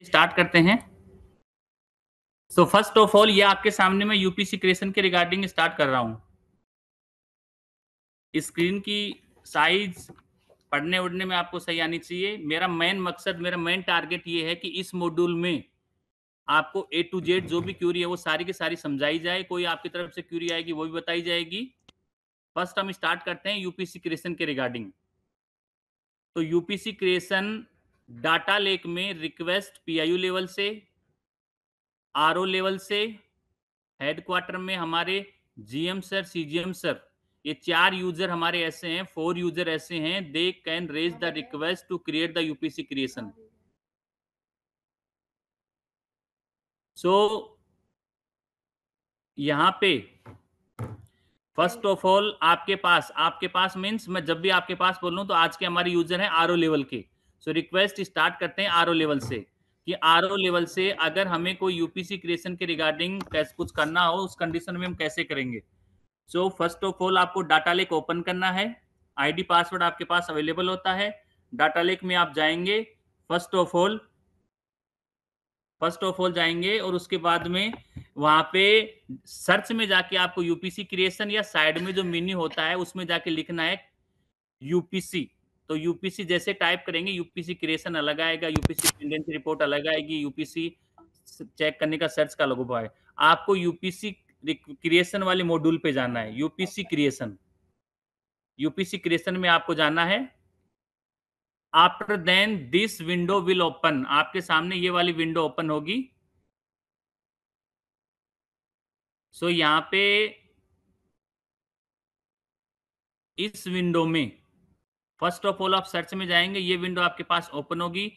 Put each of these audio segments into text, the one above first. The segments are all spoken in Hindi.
स्टार्ट करते हैं। सो फर्स्ट ऑफ ऑल ये आपके सामने मैं यूपीसी क्रिएशन के रिगार्डिंग स्टार्ट कर रहा हूँ। स्क्रीन की साइज पढ़ने उड़ने में आपको सही आनी चाहिए। मेरा मेन टारगेट ये है कि इस मॉड्यूल में आपको ए टू जेड जो भी क्यूरी है वो सारी की सारी समझाई जाए। कोई आपकी तरफ से क्यूरी आएगी वो भी बताई जाएगी। फर्स्ट हम स्टार्ट करते हैं यूपीसी क्रिएशन के रिगार्डिंग। तो यूपीसी क्रिएशन डाटा लेक में रिक्वेस्ट पीआईयू लेवल से, आरओ लेवल से, हेडक्वार्टर में हमारे जीएम सर, सीजीएम सर, ये 4 यूजर हमारे ऐसे हैं, 4 यूजर ऐसे हैं, they can raise the request to create the UPC creation. So यहाँ पे फर्स्ट ऑफ ऑल आपके पास मीन्स मैं जब भी आपके पास बोल रहा हूं तो आज के हमारे यूजर हैं आरओ लेवल के। सो रिक्वेस्ट स्टार्ट करते हैं आरओ लेवल से कि आरओ लेवल से अगर हमें कोई यूपीसी क्रिएशन के रिगार्डिंग कुछ करना हो उस कंडीशन में हम कैसे करेंगे। सो फर्स्ट ऑफ ऑल आपको डाटा लेक ओपन करना है। आईडी पासवर्ड आपके पास अवेलेबल होता है। डाटा लेक में आप जाएंगे, फर्स्ट ऑफ ऑल जाएंगे और उसके बाद में वहां पे सर्च में जाके आपको यूपीसी क्रिएशन या साइड में जो मेन्यू होता है उसमें जाके लिखना है यूपीसी। तो यूपीसी जैसे टाइप करेंगे यूपीसी क्रिएशन अलग आएगा, यूपीसी पेंडेंसी रिपोर्ट अलग आएगी, यूपीसी चेक करने का सर्च का अलग होगा। आपको यूपीसी क्रिएशन वाले मॉड्यूल पे जाना है। यूपीसी क्रिएशन में आपको जाना है। After then this window will open, आपके सामने ये वाली विंडो ओपन होगी। सो यहां पे इस विंडो में फर्स्ट ऑफ ऑल आप सर्च में जाएंगे, ये विंडो आपके पास ओपन होगी।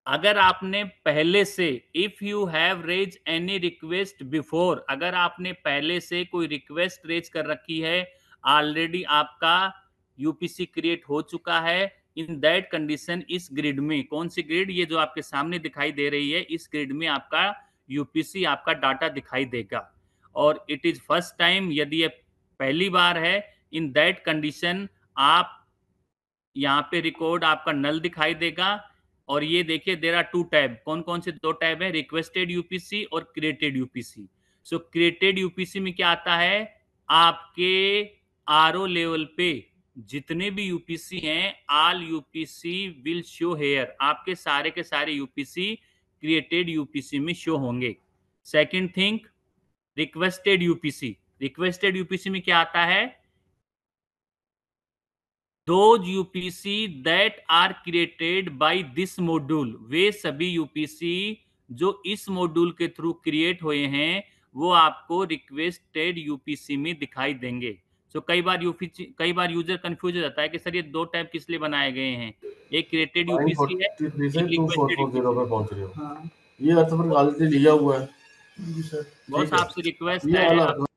अगर आपने पहले से if you have raise any request before, अगर आपने पहले से कोई रिक्वेस्ट रेज कर रखी है, ऑलरेडी आपका यूपीसी क्रिएट हो चुका है, इन दैट कंडीशन इस ग्रिड में, कौन सी ग्रिड, ये जो आपके सामने दिखाई दे रही है, इस ग्रिड में आपका यूपीसी आपका डाटा दिखाई देगा। और इट इज फर्स्ट टाइम, यदि ये पहली बार है, इन दैट कंडीशन आप यहाँ पे रिकॉर्ड आपका नल दिखाई देगा। और ये देखिए देयर आर 2 टैब, कौन कौन से 2 टैब है, रिक्वेस्टेड यूपीसी और क्रिएटेड यूपीसी। सो क्रिएटेड यूपीसी में क्या आता है, आपके आरओ लेवल पे जितने भी यूपीसी हैं, all UPC will show hair, आपके सारे के सारे यूपीसी क्रिएटेड यूपीसी में शो होंगे। सेकंड थिंग, रिक्वेस्टेड यूपीसी में क्या आता है, those UPC that are created by this module, वे सभी यूपीसी जो इस मॉड्यूल के थ्रू क्रिएट हुए हैं वो आपको रिक्वेस्टेड यूपीसी में दिखाई देंगे। सो कई बार यूजर कंफ्यूज हो जाता है कि सर ये 2 टैब किस लिए बनाए गए हैं, एक क्रिएटेड यूपीसी है, एक रिक्वेस्टेड यूपीसी पे पहुंच रहे हो। हाँ। ये अर्थ पर गलती लिया हुआ है जी सर। बॉस आपसे रिक्वेस्ट है,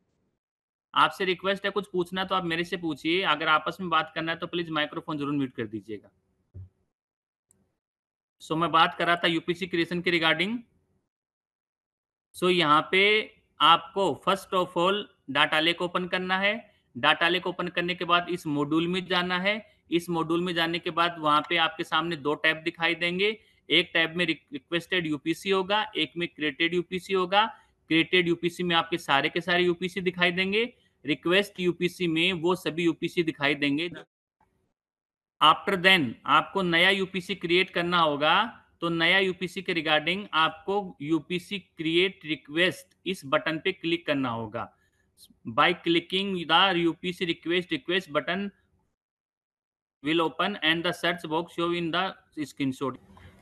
आपसे रिक्वेस्ट है कुछ पूछना तो आप मेरे से पूछिए, अगर आपस में बात करना है तो प्लीज माइक्रोफोन जरूर म्यूट कर दीजिएगा। सो मैं बात कर रहा था यूपीसी क्रिएशन के रिगार्डिंग। सो यहाँ पे आपको first of all data lake open करना है। डाटा लेक ओपन करने के बाद इस मॉड्यूल में जाना है। इस मॉड्यूल में जाने के बाद वहां पे आपके सामने 2 टैब दिखाई देंगे। एक टैब में रिक्वेस्टेड यूपीसी होगा, एक में क्रिएटेड यूपीसी होगा। क्रिएटेड यूपीसी में आपके सारे के सारे यूपीसी दिखाई देंगे। रिक्वेस्ट यूपीसी में वो सभी यूपीसी दिखाई देंगे। आफ्टर देन आपको नया यूपीसी क्रिएट करना होगा, तो नया यूपीसी के रिगार्डिंग आपको यूपीसी क्रिएट रिक्वेस्ट इस बटन पे क्लिक करना होगा। By clicking the UPC request button will open and the search box show in the screenshot.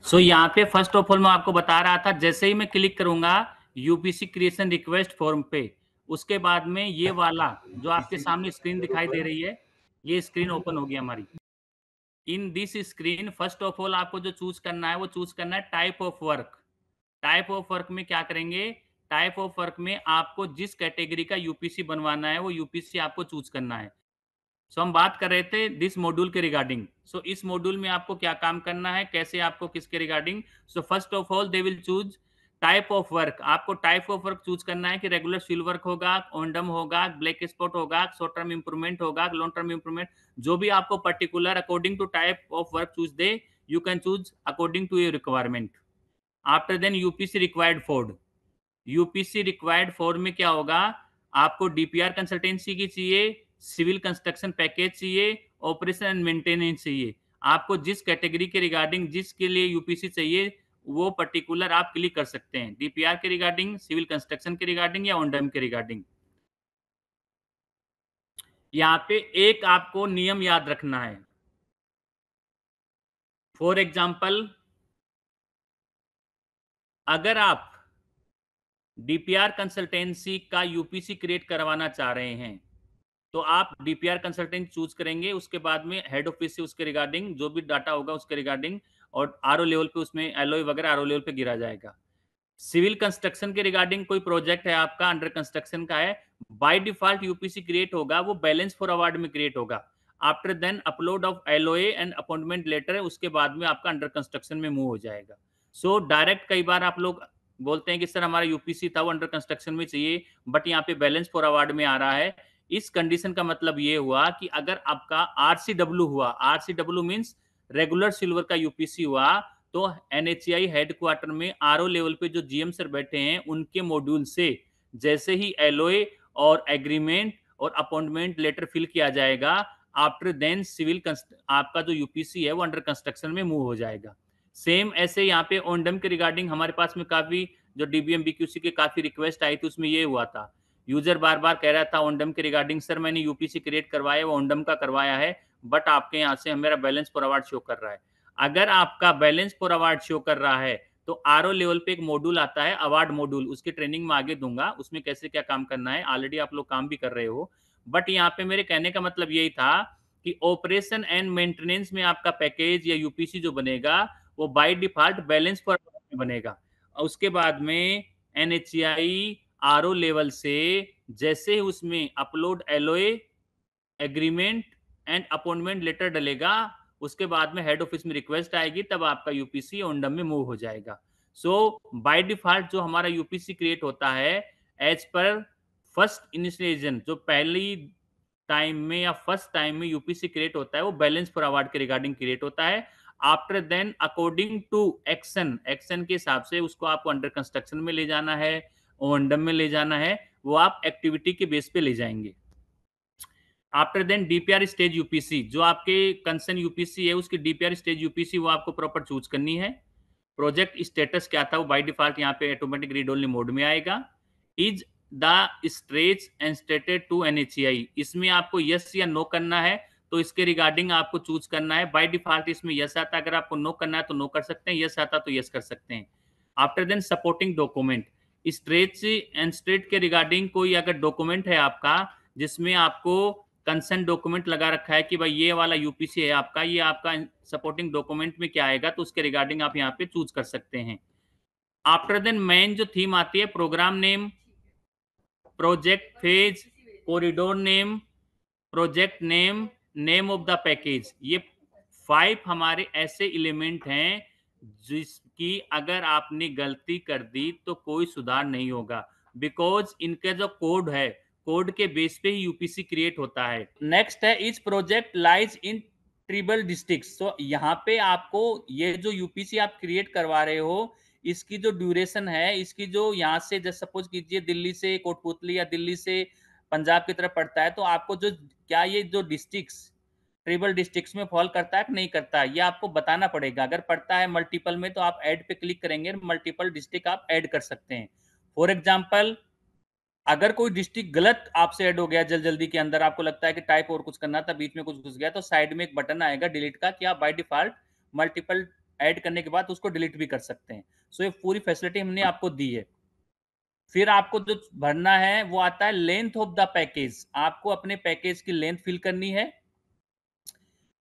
So यहाँ पे फर्स्ट ऑफ ऑल मैं आपको बता रहा था, जैसे ही मैं क्लिक करूंगा यूपीसी क्रिएशन रिक्वेस्ट फॉर्म पे, उसके बाद में ये वाला जो आपके सामने स्क्रीन दिखाई दे रही है, ये स्क्रीन ओपन होगी हमारी। In this screen first of all आपको जो चूज करना है वो चूज करना है type of work. Type of work में क्या करेंगे, टाइप ऑफ वर्क में आपको जिस कैटेगरी का यूपीसी बनवाना है वो यूपीसी आपको चूज करना है। सो हम बात कर रहे थे दिस मॉड्यूल के रिगार्डिंग। सो इस मॉड्यूल में आपको क्या काम करना है, कैसे आपको किसके regarding. So first of all they will choose type of work. आपको टाइप ऑफ वर्क चूज करना है कि रेगुलर सिल वर्क होगा, ऑनडम होगा, ब्लैक स्पॉट होगा, शॉर्ट टर्म इंप्रूवमेंट होगा, लॉन्ग टर्म इंप्रूवमेंट, जो भी आपको particular according to type of work choose दे, you can choose according to your requirement. After then UPC required for, UPC required for में क्या होगा, आपको डीपीआर कंसल्टेंसी की चाहिए, सिविल कंस्ट्रक्शन पैकेज चाहिए, ऑपरेशन एंड मेंटेनेंस चाहिए। आपको जिस कैटेगरी के रिगार्डिंग जिसके लिए यूपीसी चाहिए वो पर्टिकुलर आप क्लिक कर सकते हैं, डीपीआर के रिगार्डिंग, सिविल कंस्ट्रक्शन के रिगार्डिंग या ओनडम के रिगार्डिंग। यहाँ पे एक आपको नियम याद रखना है। फॉर एग्जाम्पल, अगर आप डीपीआर कंसल्टेंसी का यूपीसी क्रिएट करवाना चाह रहे हैं तो आप डीपीआर कंसल्टेंट चूज करेंगे, उसके बाद में हेड ऑफिस से उसके रिगार्डिंग जो भी डाटा होगा उसके रिगार्डिंग, और आरओ लेवल पे उसमें एलओए वगैरह आरओ लेवल पे गिरा जाएगा। सिविल कंस्ट्रक्शन के रिगार्डिंग कोई प्रोजेक्ट है आपका अंडर कंस्ट्रक्शन का है, बाय डिफॉल्ट यूपीसी क्रिएट होगा, वो बैलेंस फॉर अवार्ड में क्रिएट होगा। After then upload of LOA and appointment letter है, उसके बाद में आपका अंडर कंस्ट्रक्शन में मूव हो जाएगा। सो डायरेक्ट कई बार आप लोग बोलते हैं कि सर हमारा यूपीसी था वो अंडर कंस्ट्रक्शन में चाहिए, बट यहाँ पे बैलेंस फॉर अवार्ड में आ रहा है। इस कंडीशन का मतलब ये हुआ कि अगर आपका आरसीडब्ल्यू हुआ, आरसीडब्ल्यू मींस रेगुलर सिल्वर का यूपीसी हुआ, तो एनएचआई हेडक्वार्टर में आरओ लेवल पे जो जीएम सर बैठे हैं उनके मॉड्यूल से जैसे ही एलओए और एग्रीमेंट और अपॉइंटमेंट लेटर फिल किया जाएगा, आफ्टर देन सिविल आपका जो यूपीसी है वो अंडर कंस्ट्रक्शन में मूव हो जाएगा। सेम ऐसे यहाँ पे ओनडम के रिगार्डिंग हमारे पास में काफी जो डीबीएम बीक्यूसी के काफी रिक्वेस्ट आई थी, उसमें ये हुआ था, यूजर बार बार कह रहा था ओनडम के रिगार्डिंग, सर मैंने यूपीसी क्रिएट करवाया वो ओनडम का करवाया है, बट आपके यहाँ से मेरा बैलेंस फॉर अवार्ड शो कर रहा है। अगर आपका बैलेंस फॉर अवार्ड शो कर रहा है तो आरओ लेवल पे एक मॉड्यूल आता है अवार्ड मॉड्यूल, उसकी ट्रेनिंग में आगे दूंगा, उसमें कैसे क्या काम करना है, ऑलरेडी आप लोग काम भी कर रहे हो। बट यहाँ पे मेरे कहने का मतलब यही था कि ऑपरेशन एंड मेंटेनेंस में आपका पैकेज या यूपीसी जो बनेगा वो by default balance for award में बनेगा। उसके बाद में एनएचआई आरओ लेवल से जैसे ही उसमें upload LOA agreement and appointment letter डलेगा, उसके बाद में हेड ऑफिस में रिक्वेस्ट आएगी, तब आपका यूपीसी ओनडम में मूव हो जाएगा। सो बाय डिफॉल्ट जो हमारा यूपीसी क्रिएट होता है एज पर फर्स्ट इनिशिएशन, जो पहली टाइम में या फर्स्ट टाइम में यूपीसी क्रिएट होता है वो बैलेंस फॉर अवार्ड के रिगार्डिंग क्रिएट होता है। After then according to action, action के हिसाब से उसको आपको अंडर कंस्ट्रक्शन में ले जाना है, ओनडम में ले जाना है, वो आप एक्टिविटी के बेस पे ले जाएंगे। After then DPR stage UPC, जो आपके कंसर्न यूपीसी है उसकी डीपीआर स्टेज यूपीसी वो आपको प्रॉपर चूज करनी है। प्रोजेक्ट स्टेटस क्या था वो बाय डिफॉल्ट यहाँ पे ऑटोमेटिक रीड ओनली मोड में आएगा। Is the stretch end stated to NHI, इसमें आपको यस या नो करना है, तो इसके रिगार्डिंग आपको चूज करना है। बाय डिफॉल्ट इसमें यस आता है, अगर आपको नो करना है तो नो कर सकते हैं, यस आता तो यस कर सकते हैं। After then supporting document, stretch end straight के रिगार्डिंग कोई अगर डॉक्यूमेंट है आपका जिसमें आपको कंसर्न डॉक्यूमेंट लगा रखा है कि भाई ये वाला यूपीसी है आपका, ये आपका सपोर्टिंग डॉक्यूमेंट में क्या आएगा, तो उसके रिगार्डिंग आप यहाँ पे चूज कर सकते हैं। आफ्टर देन मेन जो थीम आती है, program name, project phase, corridor name, project name, name of the package, ये 5 हमारे ऐसे एलिमेंट हैं जिसकी अगर आपने गलती कर दी तो कोई सुधार नहीं होगा, बिकॉज इनका जो कोड है कोड के बेस पे ही यूपीसी क्रिएट होता है। नेक्स्ट है each project lies in tribal district, तो यहाँ पे आपको ये जो यूपीसी आप क्रिएट करवा रहे हो इसकी जो ड्यूरेशन है, इसकी जो यहाँ से जैसे सपोज कीजिए दिल्ली से कोटपुतली या दिल्ली से पंजाब की तरफ पड़ता है, तो आपको जो क्या ये जो डिस्ट्रिक्ट्स ट्रिबल डिस्ट्रिक्ट्स में फॉल करता है कि नहीं करता है, ये आपको बताना पड़ेगा। अगर पड़ता है मल्टीपल में तो आप ऐड पे क्लिक करेंगे, मल्टीपल डिस्ट्रिक्ट आप ऐड कर सकते हैं। फॉर एग्जाम्पल, अगर कोई डिस्ट्रिक्ट गलत आपसे ऐड हो गया जल्दी के अंदर, आपको लगता है कि टाइप और कुछ करना था, बीच में कुछ घुस गया, तो साइड में एक बटन आएगा डिलीट का कि आप बाय डिफॉल्ट मल्टीपल ऐड करने के बाद उसको डिलीट भी कर सकते हैं। सो ये पूरी फैसिलिटी हमने आपको दी है। फिर आपको जो भरना है वो आता है लेंथ ऑफ द पैकेज, आपको अपने पैकेज की लेंथ फिल करनी है।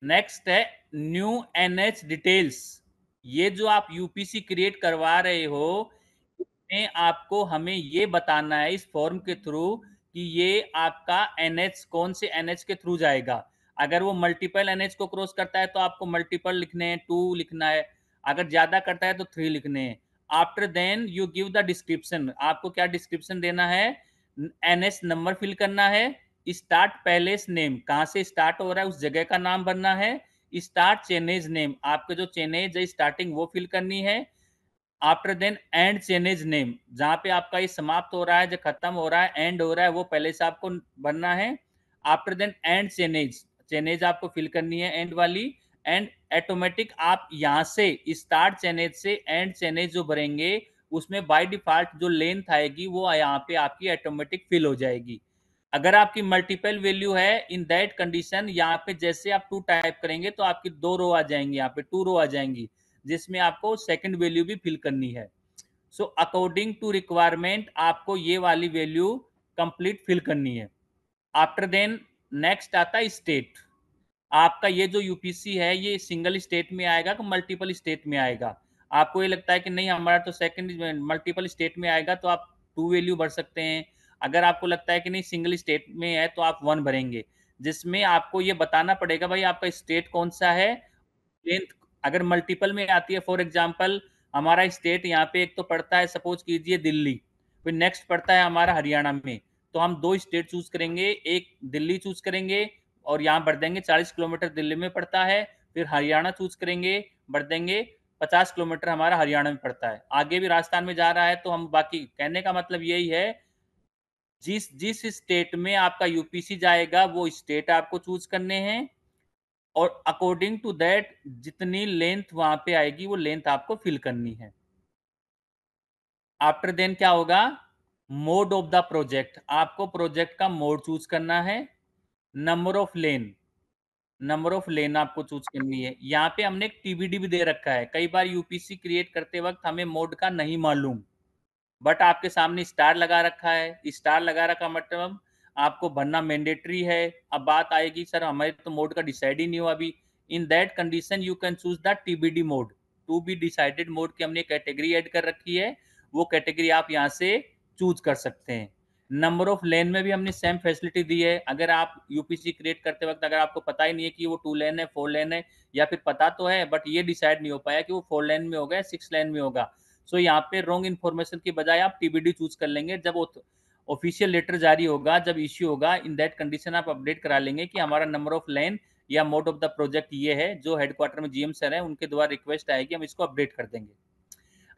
नेक्स्ट है न्यू एनएच डिटेल्स, ये जो आप यूपीसी क्रिएट करवा रहे हो में आपको हमें ये बताना है इस फॉर्म के थ्रू कि ये आपका एनएच कौन से एनएच के थ्रू जाएगा। अगर वो मल्टीपल एनएच को क्रॉस करता है तो आपको मल्टीपल लिखने हैं, 2 लिखना है, अगर ज्यादा करता है तो 3 लिखने हैं। After then you give the description, आपको क्या डिस्क्रिप्शन देना है, एनएच नंबर फिल करना है, स्टार्ट पैलेस नेम, कहाँ से स्टार्ट हो रहा है उस जगह का नाम भरना है, स्टार्ट चेनेज नेम, आपके जो चेनेज है स्टार्टिंग वो फिल करनी है, after then end chainage name, जहां पे आपका ये समाप्त हो रहा है, जो खत्म हो रहा है, एंड हो रहा है, वो पहले से आपको भरना है। After then end chainage, chainage आपको फिल करनी है एंड वाली। एंड ऑटोमेटिक आप यहां से स्टार्ट चेनेज से एंड चेनेज जो भरेंगे उसमें बाय डिफॉल्ट जो लेंथ आएगी वो यहाँ पे आपकी ऑटोमेटिक फिल हो जाएगी। अगर आपकी मल्टीपल वैल्यू है इन दैट कंडीशन, यहाँ पे जैसे आप 2 टाइप करेंगे तो आपकी 2 रो आ जाएंगी, यहाँ पे 2 रो आ जाएंगी, जिसमें आपको सेकंड वैल्यू भी फिल करनी है। सो अकॉर्डिंग टू रिक्वायरमेंट आपको ये वाली वैल्यू कंप्लीट फिल करनी है। आफ्टर देन नेक्स्ट आता है स्टेट। आपका ये जो यूपीसी है ये सिंगल स्टेट में आएगा कि मल्टीपल स्टेट में आएगा? आपको ये लगता है कि नहीं हमारा तो सेकंड मल्टीपल स्टेट में आएगा, तो आप 2 वैल्यू भर सकते हैं। अगर आपको लगता है कि नहीं सिंगल स्टेट में है तो आप 1 भरेंगे, जिसमें आपको ये बताना पड़ेगा भाई आपका स्टेट कौन सा है। लेंथ अगर मल्टीपल में आती है, फॉर एग्जांपल हमारा स्टेट यहाँ पे एक तो पड़ता है, सपोज कीजिए दिल्ली, फिर नेक्स्ट पड़ता है हमारा हरियाणा में, तो हम 2 स्टेट चूज करेंगे, एक दिल्ली चूज करेंगे और यहाँ भर देंगे 40 किलोमीटर दिल्ली में पड़ता है, फिर हरियाणा चूज करेंगे, भर देंगे 50 किलोमीटर हमारा हरियाणा में पड़ता है, आगे भी राजस्थान में जा रहा है तो हम बाकी, कहने का मतलब यही है जिस जिस स्टेट में आपका यूपीसी जाएगा वो स्टेट आपको चूज करने हैं और अकॉर्डिंग टू दैट जितनी लेंथ वहां पे आएगी वो लेंथ आपको फिल करनी है। आफ्टर देन क्या होगा, मोड ऑफ द प्रोजेक्ट, आपको प्रोजेक्ट का मोड चूज करना है। Number of lane, number of lane आपको चूज करनी है। यहाँ पे हमने एक टीबीडी भी दे रखा है, कई बार यूपीसी क्रिएट करते वक्त हमें मोड का नहीं मालूम, बट आपके सामने स्टार लगा रखा है, स्टार लगा रखा मतलब आपको भरना मैंडेटरी है। अब बात आएगी सर हमारे तो मोड का डिसाइड ही नहीं हुआ अभी, in that condition you can choose the TBD mode, to be decided mode की हमने कैटेगरी ऐड कर रखी है, वो कैटेगरी आप यहाँ से चूज कर सकते हैं। नंबर ऑफ लेन में भी हमने सेम फैसिलिटी दी है, अगर आप यूपीसी क्रिएट करते वक्त अगर आपको पता ही नहीं है कि वो 2 लेन है 4 लेन है, या फिर पता तो है बट ये डिसाइड नहीं हो पाया कि वो 4 लेन में होगा या 6 लेन में होगा, सो यहाँ पे रॉन्ग इन्फॉर्मेशन की बजाय आप टीबीडी चूज कर लेंगे। जब ऑफिशियल लेटर जारी होगा, जब इश्यू होगा, इन दैट कंडीशन आप अपडेट करा लेंगे कि हमारा नंबर ऑफ लेन या मोड ऑफ द प्रोजेक्ट ये है, जो हेडक्वार्टर में जीएम सर है उनके द्वारा रिक्वेस्ट आएगी, हम इसको अपडेट कर देंगे।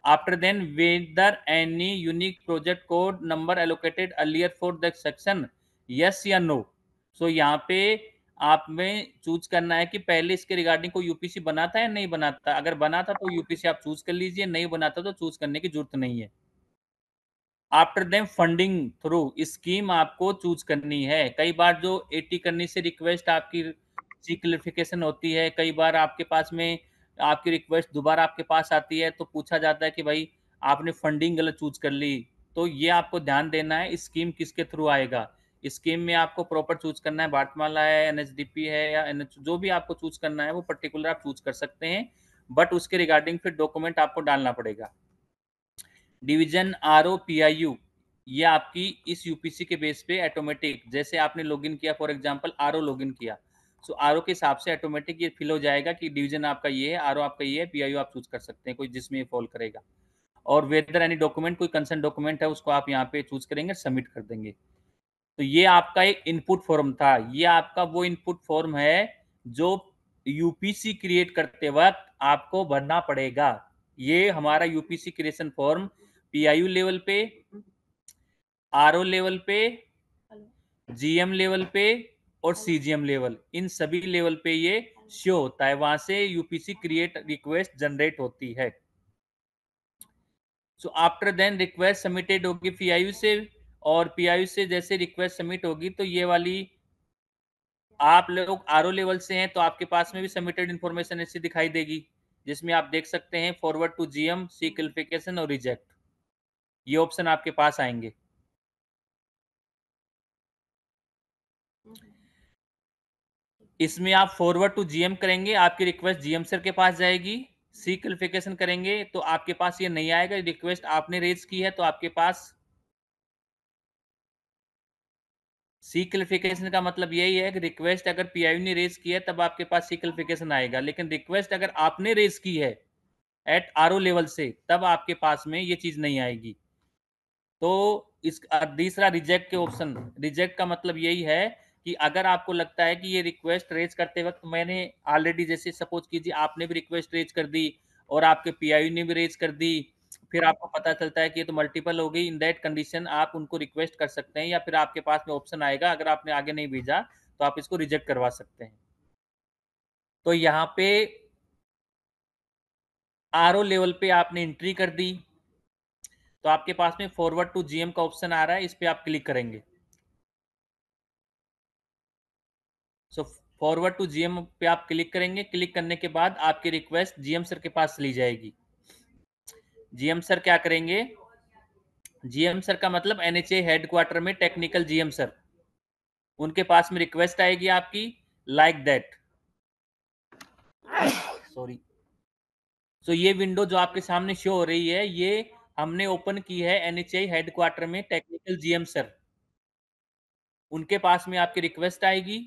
After then whether any unique project code number allocated earlier for the section, yes or no. So यहाँ पे आप में चूज करना है कि पहले इसके रिगार्डिंग कोई यूपीसी बना था या नहीं बना था, अगर बना था तो यूपीसी आप चूज कर लीजिए, नहीं बना था तो चूज करने की जरूरत नहीं है। After then funding through scheme आपको चूज करनी है। कई बार जो 80 करने से रिक्वेस्ट आपकी सी क्लियरिफिकेशन होती है, कई बार आपके पास में आपकी रिक्वेस्ट दोबारा आपके पास आती है तो पूछा जाता है कि भाई आपने फंडिंग गलत चूज कर ली, तो ये आपको ध्यान देना है स्कीम किसके थ्रू आएगा। स्कीम में आपको प्रॉपर चूज करना है, भारतमाला है, एनएचडीपी है या एनएच, जो भी आपको चूज करना है वो पर्टिकुलर आप चूज कर सकते हैं, बट उसके रिगार्डिंग फिर डॉक्यूमेंट आपको डालना पड़ेगा। डिवीजन आरओ पीआईयू, ये आपकी इस यूपीसी के बेस पे ऑटोमेटिक, जैसे आपने लॉगिन किया फॉर एग्जांपल आरओ लॉगिन किया, सो आरओ के हिसाब से ऑटोमेटिक ये फिल हो जाएगा कि डिवीजन आपका ये है, आरओ आपका ये है, पीआईयू आप चूज कर सकते हैं कोई जिसमें ये फॉल करेगा। और वेदर एनी डॉक्यूमेंट, कोई कंसर्न डॉक्यूमेंट है उसको आप यहाँ पे चूज करेंगे, सबमिट कर देंगे। तो ये आपका एक इनपुट फॉर्म था, ये आपका वो इनपुट फॉर्म है जो यूपीसी क्रिएट करते वक्त आपको भरना पड़ेगा। ये हमारा UPC creation form PIU level पे, आरओ लेवल पे, जीएम लेवल पे और सीजीएम लेवल, इन सभी लेवल पे ये शो होता है, वहां से यूपीसी क्रिएट रिक्वेस्ट जनरेट होती है। So after then request submitted होगी पीआईयू से, और पीआईयू से जैसे रिक्वेस्ट सबमिट होगी तो ये वाली, आप लोग आरओ लेवल से हैं तो आपके पास में भी सबमिटेड इन्फॉर्मेशन ऐसी दिखाई देगी, जिसमें आप देख सकते हैं forward to GM, see clarification और रिजेक्ट, ये ऑप्शन आपके पास आएंगे। इसमें आप फॉरवर्ड टू जीएम करेंगे, आपकी रिक्वेस्ट जीएम सर के पास जाएगी। सी क्लियरिफिकेशन करेंगे तो आपके पास ये नहीं आएगा, रिक्वेस्ट आपने रेज की है तो आपके पास, सी क्लियरिफिकेशन का मतलब यही है कि रिक्वेस्ट अगर पीआईयू ने रेज की है तब आपके पास सी क्लियरिफिकेशन आएगा, लेकिन रिक्वेस्ट अगर आपने रेज की है एट आरओ लेवल से तब आपके पास में ये चीज नहीं आएगी। तो इस तीसरा रिजेक्ट के ऑप्शन, रिजेक्ट का मतलब यही है कि अगर आपको लगता है कि ये रिक्वेस्ट रेज करते वक्त मैंने ऑलरेडी, जैसे सपोज कीजिए आपने भी रिक्वेस्ट रेज कर दी और आपके पीआईयू ने भी रेज कर दी, फिर आपको पता चलता है कि ये तो मल्टीपल हो गई, इन दैट कंडीशन आप उनको रिक्वेस्ट कर सकते हैं, या फिर आपके पास में ऑप्शन आएगा, अगर आपने आगे नहीं भेजा तो आप इसको रिजेक्ट करवा सकते हैं। तो यहाँ पे आरओ लेवल पे आपने एंट्री कर दी, तो आपके पास में फॉरवर्ड टू जीएम का ऑप्शन आ रहा है, इस पे आप क्लिक करेंगे। सो फॉरवर्ड टू जीएम पे आप क्लिक करेंगे, क्लिक करने के बाद आपकी रिक्वेस्ट जीएम सर के पास चली जाएगी। जीएम सर क्या करेंगे, जीएम सर का मतलब एनएचए हेडक्वार्टर में टेक्निकल जीएम सर, उनके पास में रिक्वेस्ट आएगी आपकी लाइक दैट। सॉरी। सो ये विंडो जो आपके सामने शो हो रही है, ये हमने ओपन की है एनएचए हेडक्वार्टर में टेक्निकल जीएम सर, उनके पास में आपकी रिक्वेस्ट आएगी।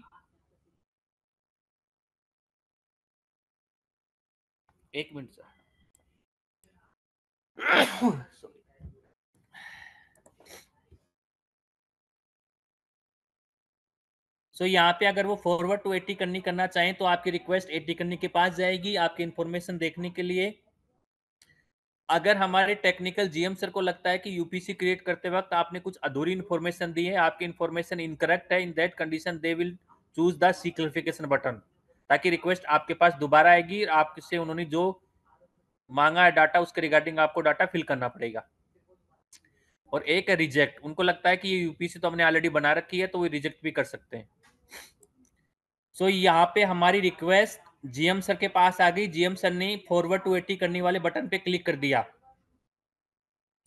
एक मिनट सर। सो यहाँ पे अगर वो फॉरवर्ड टू 80 करना चाहें तो आपकी रिक्वेस्ट 80 के पास जाएगी आपकी इंफॉर्मेशन देखने के लिए। अगर हमारे टेक्निकल जीएम सर को लगता है कि यूपीसी क्रिएट करते वक्त आपने कुछ अधूरी इंफॉर्मेशन दी है, आपकी इंफॉर्मेशन इनकरेक्ट है, in that condition they will choose the see clarification button, ताकि रिक्वेस्ट आपके पास दोबारा आएगी और आपसे उन्होंने जो मांगा है डाटा, उसके रिगार्डिंग आपको डाटा फिल करना पड़ेगा। और एक है रिजेक्ट, उनको लगता है कि ये यूपीसी तो हमने ऑलरेडी बना रखी है, तो वो रिजेक्ट भी कर सकते हैं। सो यहाँ पे हमारी रिक्वेस्ट जीएम सर के पास आ गई, जीएम सर ने फॉरवर्ड टू 80 करने वाले बटन पे क्लिक कर दिया।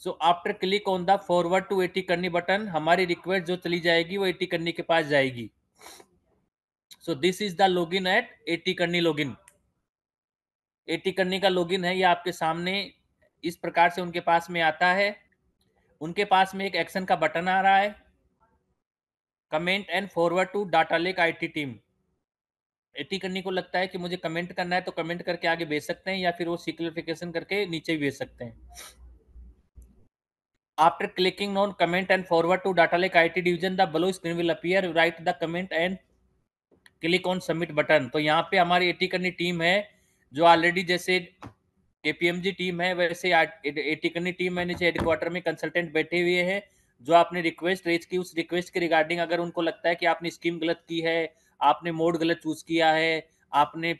So after click on the forward to 80 करनी बटन, हमारी रिक्वेस्ट जो चली जाएगी वो 80 करनी के पास जाएगी। So this is the login at 80 करनी लॉगिन। 80 करनी का लॉगिन है, ये आपके सामने इस प्रकार से उनके पास में आता है। उनके पास में एक एक्शन का बटन आ रहा है, comment and forward to data lake IT team. 80 करनी को लगता है कि मुझे कमेंट करना है, तो कमेंट करके आगे भेज सकते हैं, या फिर वो सिक्लिफिकेशन करके नीचे भी भेज सकते हैं। After clicking on comment and forward to data lake IT division, the below screen will appear. Write the comment and click on submit button. तो यहाँ पे हमारी 80 करनी टीम है, जो ऑलरेडी जैसे केपीएमजी टीम है, वैसे 80 करनी टीम में नीचे हेडक्वार्टर में कंसल्टेंट बैठे हुए हैं, जो आपने रिक्वेस्ट रेज की, उस रिक्वेस्ट के रिगार्डिंग अगर उनको लगता है कि आपने स्कीम गलत की है, आपने मोड गलत चूज किया है, आपने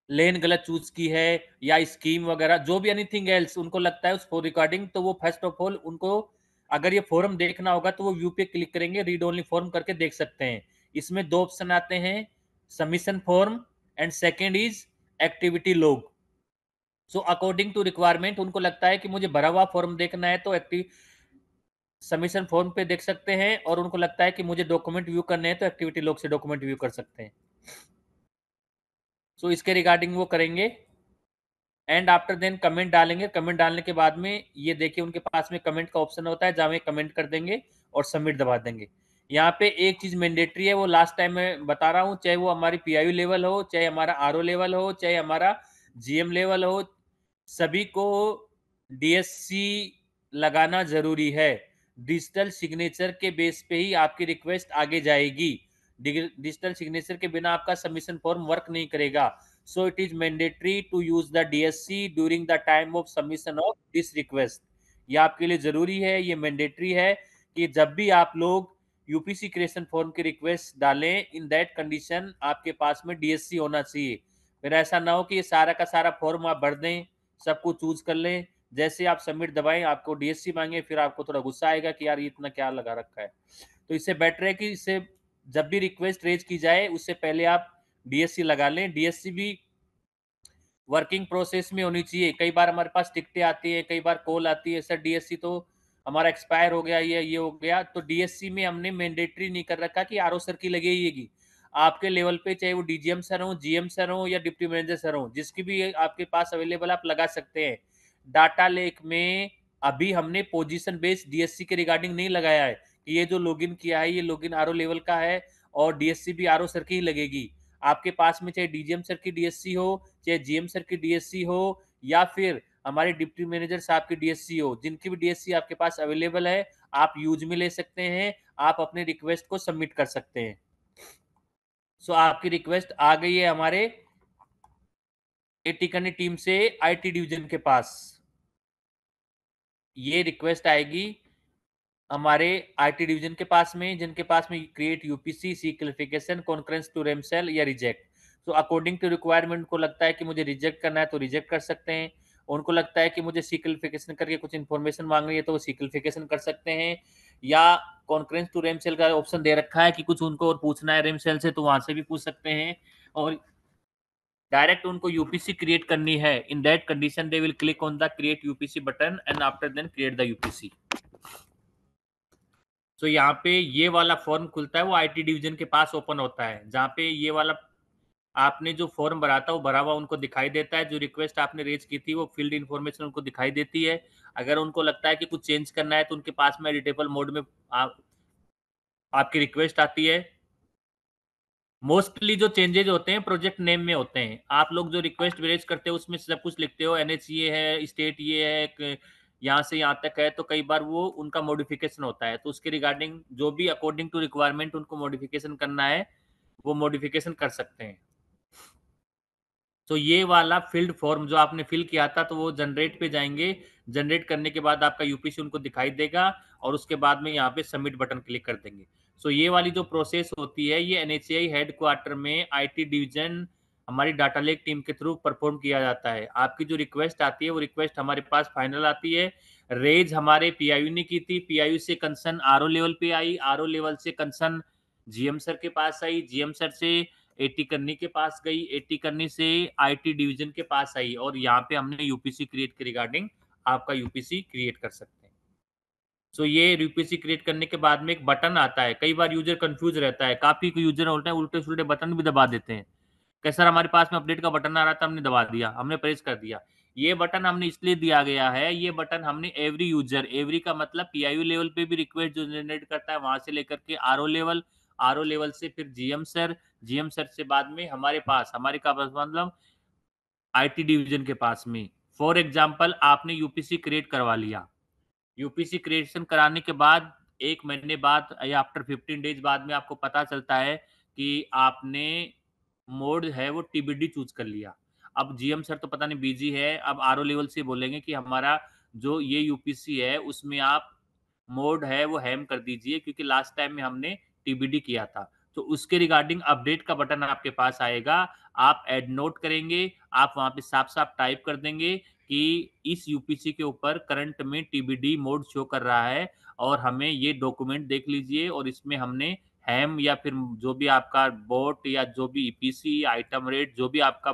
लेन गलत चूज की है, या स्कीम वगैरह जो भी एनीथिंग एल्स उनको लगता है उस फॉर रिकॉर्डिंग, तो वो फर्स्ट ऑफ ऑल उनको अगर ये फॉर्म देखना होगा तो वो व्यू पे क्लिक करेंगे, रीड ओनली फॉर्म करके देख सकते हैं। इसमें दो ऑप्शन आते हैं, submission form and second is activity log. So according to requirement, उनको लगता है कि मुझे भरा हुआ फॉर्म देखना है तो एक्टिव सबमिशन फॉर्म पे देख सकते हैं, और उनको लगता है कि मुझे डॉक्यूमेंट व्यू करने हैं तो एक्टिविटी लॉग से डॉक्यूमेंट व्यू कर सकते हैं। सो इसके रिगार्डिंग वो करेंगे। एंड आफ्टर देन कमेंट डालेंगे, कमेंट डालने के बाद में ये देखिए उनके पास में कमेंट का ऑप्शन होता है, जहां में कमेंट कर देंगे और सबमिट दबा देंगे। यहाँ पे एक चीज मैंडेटरी है, वो लास्ट टाइम मैं बता रहा हूँ, चाहे वो हमारी पीआईयू लेवल हो, चाहे हमारा आरओ लेवल हो, चाहे हमारा जीएम लेवल हो, सभी को डीएससी लगाना जरूरी है। डिजिटल सिग्नेचर के बेस पे ही आपकी रिक्वेस्ट आगे जाएगी, डिजिटल सिग्नेचर के बिना आपका सबमिशन फॉर्म वर्क नहीं करेगा। So it is mandatory to use the DSC during the time of submission of this request. ये आपके लिए जरूरी है, ये मैंडेटरी है कि जब भी आप लोग यूपीसी क्रिएशन फॉर्म की रिक्वेस्ट डालें, इन दैट कंडीशन आपके पास में डीएससी होना चाहिए। फिर ऐसा ना हो कि ये सारा का सारा फॉर्म आप भर दें, सब कुछ चूज कर लें, जैसे आप सबमिट दबाएं आपको डीएससी मांगे, फिर आपको थोड़ा गुस्सा आएगा कि यार ये इतना क्या लगा रखा है। तो इससे बेटर है कि इससे जब भी रिक्वेस्ट रेज की जाए उससे पहले आप डीएससी लगा लें। डीएससी भी वर्किंग प्रोसेस में होनी चाहिए। कई बार हमारे पास टिकटें आती है, कई बार कॉल आती है, सर डीएससी तो हमारा एक्सपायर हो गया, ये हो गया। तो डीएससी में हमने मैंडेटरी नहीं कर रखा कि आरओ सर की लगेगी। आपके लेवल पे चाहे वो डीजीएम सर हो, जीएम सर हो, या डिप्टी मैनेजर सर हो, जिसकी भी आपके पास अवेलेबल आप लगा सकते हैं। डाटा लेक में अभी हमने पोजीशन बेस्ड डीएससी के रिगार्डिंग नहीं लगाया है कि ये जो लॉगिन किया है ये लॉगिन आरओ लेवल का है और डीएससी भी आरओ सर की ही लगेगी। आपके पास में चाहे डीजीएम सर की डीएससी हो, चाहे जीएम सर की डीएससी हो, या फिर हमारे डिप्टी मैनेजर साहब की डीएससी हो, जिनकी भी डीएससी आपके पास अवेलेबल है, आप यूज में ले सकते हैं, आप अपने रिक्वेस्ट को सबमिट कर सकते हैं। सो आपकी रिक्वेस्ट आ गई है हमारे एटी करनी टीम से आईटी डिवीजन के पास। ये रिक्वेस्ट आएगी हमारे आईटी डिवीजन के पास में, जिनके पास में create UPC, seek clarification, concurrence to रेम सेल या रिजेक्ट। तो अकॉर्डिंग टू रिक्वायरमेंट को लगता है कि मुझे रिजेक्ट करना है तो रिजेक्ट कर सकते हैं, उनको लगता है कि मुझे सी क्लिफिकेशन करके कुछ इन्फॉर्मेशन मांग रही है तो वो सी क्लिफिकेशन कर सकते हैं, या कॉन्करेंस टू रेम सेल का ऑप्शन दे रखा है कि कुछ उनको और पूछना है रेम सेल से तो वहां से भी पूछ सकते हैं, और डायरेक्ट उनको यूपीसी क्रिएट करनी है। In that condition they will click on the create UPC button and after then create the UPC. तो यहाँ पे ये वाला फॉर्म खुलता है वो आईटी डिवीजन के पास ओपन होता है, जहाँ पे ये वाला आपने जो फॉर्म भरा था वो भरा हुआ उनको दिखाई देता है, जो रिक्वेस्ट आपने रेज की थी वो फील्ड इन्फॉर्मेशन उनको दिखाई देती है। अगर उनको लगता है कि कुछ चेंज करना है तो उनके पास में एडिटेबल मोड में आपकी रिक्वेस्ट आती है। मोस्टली जो चेंजेज होते हैं प्रोजेक्ट नेम में होते हैं। आप लोग जो रिक्वेस्ट रेज करते हो उसमें सब कुछ लिखते हो, एनएच ये है, स्टेट ये है, यहाँ से यहाँ तक है, तो कई बार वो उनका मॉडिफिकेशन होता है, तो उसके रिगार्डिंग जो भी अकॉर्डिंग टू रिक्वायरमेंट उनको मॉडिफिकेशन करना है वो मॉडिफिकेशन कर सकते हैं। तो ये वाला फील्ड फॉर्म जो आपने फिल किया था तो वो जनरेट पे जाएंगे, जनरेट करने के बाद आपका यूपीसी उनको दिखाई देगा और उसके बाद में यहाँ पे सबमिट बटन क्लिक कर देंगे। सो ये वाली जो प्रोसेस होती है ये एनएचएआई हेडक्वार्टर में आईटी डिवीजन हमारी डाटा लेक टीम के थ्रू परफॉर्म किया जाता है। आपकी जो रिक्वेस्ट आती है वो रिक्वेस्ट हमारे पास फाइनल आती है, रेज हमारे पीआईयू ने की थी, पीआईयू से कंसर्न आरओ लेवल पे आई, आरओ लेवल से कंसर्न जीएम सर के पास आई, जीएम सर से एटी करनी के पास गई, एटी करनी से आईटी डिवीजन के पास आई, और यहाँ पे हमने यूपीसी क्रिएट के रिगार्डिंग आपका यूपीसी क्रिएट कर सकते हैं। सो ये यूपीसी क्रिएट करने के बाद में एक बटन आता है, कई बार यूजर कंफ्यूज रहता है, काफी यूजर होते हैं उल्टे सुल्टे बटन भी दबा देते हैं, कि सर हमारे पास में अपडेट का बटन आ रहा था हमने दबा दिया, हमने प्रेस कर दिया। ये बटन हमने इसलिए दिया गया है, ये बटन हमने एवरी यूजर, एवरी का मतलब पीआईयू लेवल पे भी रिक्वेस्ट जो जनरेट करता है वहां से लेकर के आरओ लेवल, आरओ लेवल से फिर जीएम सर, जीएम सर से बाद में हमारे पास, हमारे का मतलब आईटी डिवीजन के पास में। फॉर एग्जांपल आपने यूपीसी क्रिएट करवा लिया, यूपीसी क्रिएशन कराने के बाद 1 महीने बाद या आफ्टर 15 डेज बाद में आपको पता चलता है कि आपने मोड है वो टीबीडी चूज कर लिया। अब जीएम सर तो पता नहीं बिजी है, अब आरओ लेवल से बोलेंगे कि हमारा जो ये यूपीसी है उसमें आप मोड है वो हैम कर दीजिए, क्योंकि लास्ट टाइम में हमने टीबीडी किया था। तो उसके रिगार्डिंग अपडेट का बटन आपके पास आएगा, आप एड नोट करेंगे, आप वहां पे साफ साफ टाइप कर देंगे कि इस यूपीसी के ऊपर करंट में टीबीडी मोड शो कर रहा है और हमें ये डॉक्यूमेंट देख लीजिए, और इसमें हमने हैम या फिर जो भी आपका बोट या जो भी ईपीसी आइटम रेट जो भी आपका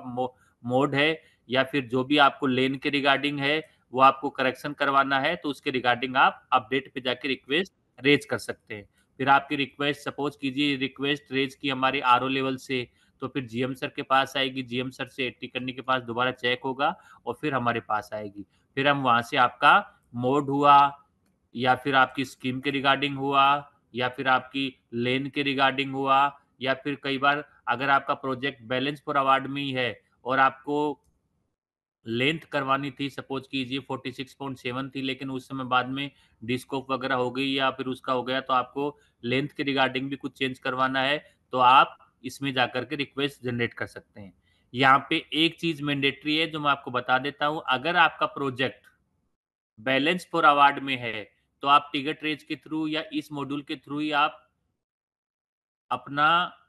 मोड है या फिर जो भी आपको लेन के रिगार्डिंग है वो आपको करेक्शन करवाना है, तो उसके रिगार्डिंग आप अपडेट पे जाके रिक्वेस्ट रेज कर सकते हैं। फिर आपकी रिक्वेस्ट सपोज कीजिए रिक्वेस्ट रेज की हमारे आरओ लेवल से, तो फिर जीएम सर के पास आएगी, जीएम सर से एटी करने के पास दोबारा चेक होगा और फिर हमारे पास आएगी। फिर हम वहां से आपका मोड हुआ या फिर आपकी स्कीम के रिगार्डिंग हुआ या फिर आपकी लेन के रिगार्डिंग हुआ, या फिर कई बार अगर आपका प्रोजेक्ट बैलेंस फॉर अवार्ड में ही है और आपको लेंथ करवानी थी, सपोज कीजिए 46.7 थी लेकिन उस समय बाद में डिस्कोप वगैरह हो गई या फिर उसका हो गया, तो आपको लेंथ के रिगार्डिंग भी कुछ चेंज करवाना है, तो आप इसमें जाकर के रिक्वेस्ट जनरेट कर सकते हैं। यहाँ पे एक चीज मैंडेटरी है जो मैं आपको बता देता हूँ, अगर आपका प्रोजेक्ट बैलेंस फॉर अवार्ड में है तो आप टिकट रेज के थ्रू या इस मॉड्यूल के थ्रू ही आप अपना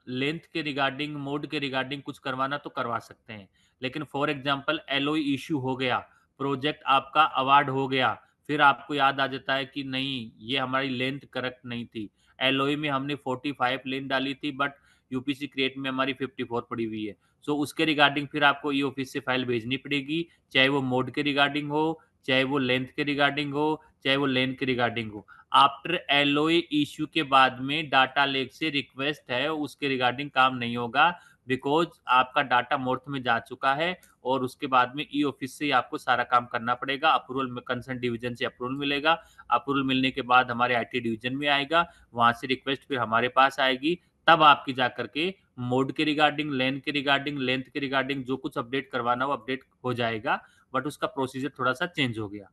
लेंथ के रिगार्डिंग, मोड के रिगार्डिंग कुछ करवाना तो करवा सकते हैं। लेकिन फॉर एग्जांपल एलओई इश्यू हो गया, प्रोजेक्ट आपका अवार्ड हो गया, फिर आपको याद आ जाता है कि नहीं ये हमारी लेंथ करेक्ट नहीं थी, एलओई में हमने 45 लेंथ डाली थी बट यूपीसी क्रिएट में हमारी 54 पड़ी हुई है। सो उसके रिगार्डिंग फिर आपको ई ऑफिस से फाइल भेजनी पड़ेगी, चाहे वो मोड के रिगार्डिंग हो, चाहे वो लेंथ के रिगार्डिंग हो, चाहे वो लेन के रिगार्डिंग हो। आफ्टर एलओए इश्यू के बाद में डाटा लेक से रिक्वेस्ट है उसके रिगार्डिंग काम नहीं होगा, बिकॉज आपका डाटा मोर्थ में जा चुका है और उसके बाद में ई ऑफिस से ही आपको सारा काम करना पड़ेगा। अप्रूवल में कंसर्न डिवीजन से अप्रूवल मिलेगा, अप्रूवल मिलने के बाद हमारे आईटी डिवीजन में आएगा, वहां से रिक्वेस्ट फिर हमारे पास आएगी, तब आपकी जाकर के मोड के रिगार्डिंग, लेन के रिगार्डिंग, लेंथ के रिगार्डिंग जो कुछ अपडेट करवाना वो अपडेट हो जाएगा, बट उसका प्रोसीजर थोड़ा सा चेंज हो गया।